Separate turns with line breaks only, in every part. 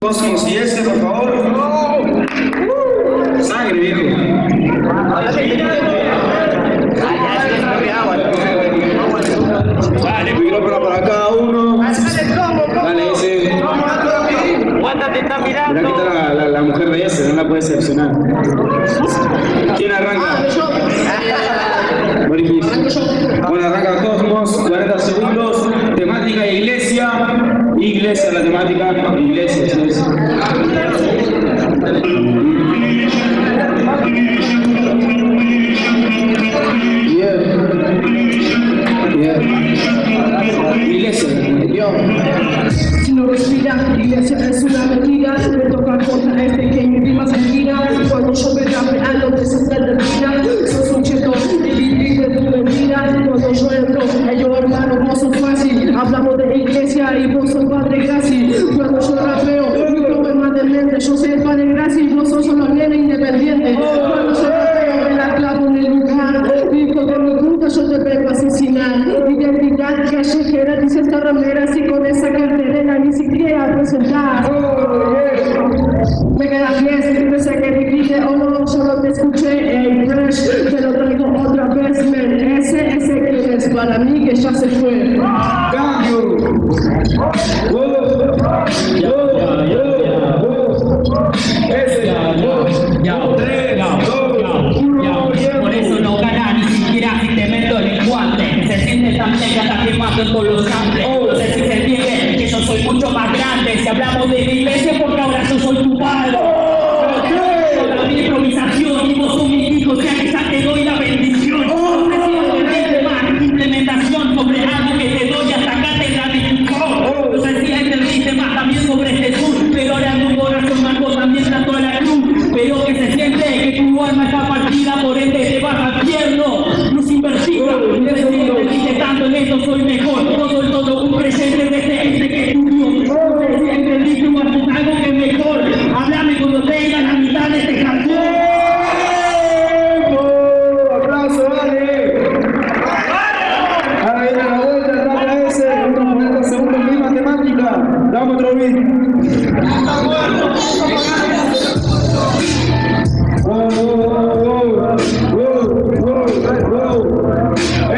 Cosmos y ese, por favor. Sangre, viejo. Dale, micrófono para cada uno. Dale, ese.
¿Cuántas te están mirando?
Mira, aquí está la mujer de ese, no la puedes seleccionar. ¿Quién arranca? Bueno, arranca Cosmos, 40 segundos. Temática iglesia. Iglesia, la temática. Iglesia, iglesia.
Si no respira, iglesia es una mentira. Me toca contra este que mi prima se gira. Cuando yo me rapeando te se termina. Sos un cheto y vivís de tu mentira. Cuando yo entro, yo hermano, vos sos fácil. Hablamos de iglesia y vos sos padre gracia. Cuando yo rapeo, mi flow es más de mente. Yo soy el padre gracia y vos sos solo nene independiente. Cuando yo rapeo, me la clavo en el lugar. Dijo con mi punta yo te vengo a asesinar. Identidad callejera, dice esta ramera. Si con esa cartelera ni siquiera presentar. Me quedas 10, no sé que dijiste o no, solo te escuché en fresh. Te lo traigo otra vez, men. Ese que es para mí que ya se fue.
Cambio.
Por eso no ganas ni siquiera si te meto en el guante. Se siente tan que está quemando todos los samples. No sé si se entiende que yo soy mucho más grande. Si hablamos de mi iglesia porque ahora yo soy tu padre. Toda mi improvisación y vos sos mi hijo, o sea que ya te doy la bendición. Implementación sobre algo que te doy hasta acá te da discusión. No sé si entendiste más también sobre Jesús, pero ahora tu corazón marcó también tanto a la cruz. Pero que se siente que tu alma está partida, por ende te vas al infierno. Luz invertida, no sé si entendiste tanto en esto, soy mejor. No soy todo un presente de este que estudió. No sé si entendiste algo que mejor. Háblame cuando tengas la mitad de este canción.
Aplauso, dale. Ahora viene la vuelta, etapa ese, últimos 40 segundos de matemática. Dame otro beat.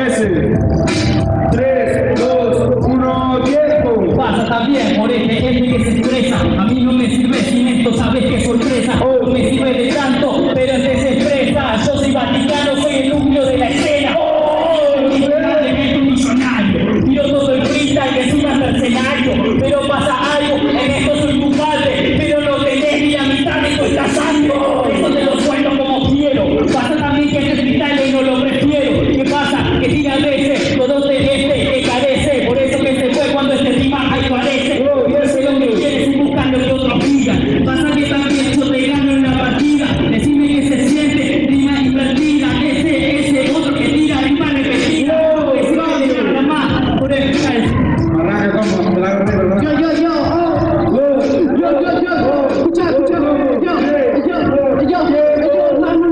Ese. 3, 2, 1, tiempo.
Pasa también por este gente que se expresa. A mí no me sirve sin esto, sabes qué sorpresa. No me sirve de tanto, pero este se expresa. Yo soy Vaticano, soy el núcleo de la escena. Literalmente un millonario. Tiro todo el freestyle que es un mercenario. Pero pasa algo, en esto soy tu padre. Pero no tenés ni la mitad de tu sangre. Eso te lo suelto como quiero. Pasa también que este freestyle no lo prefiero. ¿Qué pasa? Que tira veces, todo de este que carece. Por eso que se fue cuando este rima ahí parece. Yo sé lo que quieres y buscando que otros digan. Pasa que también yo te gano en la partida. Decime que se siente, rima invertida. Ese otro que tira rima repetida. Que se va a dejar la más por el freestyle.
Arranca como, la verdad.
Yo, escucha, no,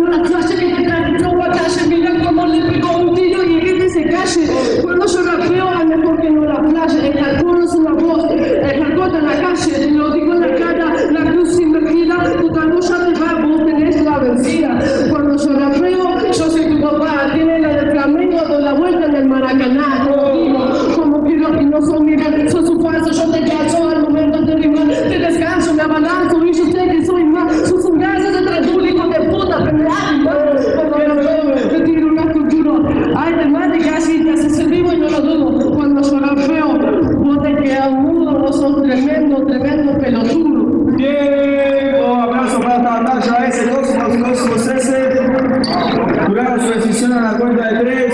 la clase que te trae, no va a calle, mira cómo le pegó un tiro y que se calle. Cuando yo rapeo, es mejor que no la playa, el alcohol es una voz, el alcohol en la calle, te lo digo en la cara, la cruz invertida, tu tango ya te va, vos tenés la vencida. Cuando yo rapeo, yo soy tu papá, tiene la del Flamengo, doy la vuelta en el Maracaná, te lo digo, como quiero y no son mi sos un falso, yo te cacho al momento de rimar, te descanso, me abalanzo y yo sé que soy más, sos un gaso de tres públicos de puta, te tiro una cultura, hay temáticas y te haces el vivo y no lo dudo, cuando yo rapeo, vos te quedas mudo, vos sos tremendo pelotudo.
Tiempo. Aplauso para esta batalla ese, Cosmos ese. Jurado su decisión a la cuenta de 3.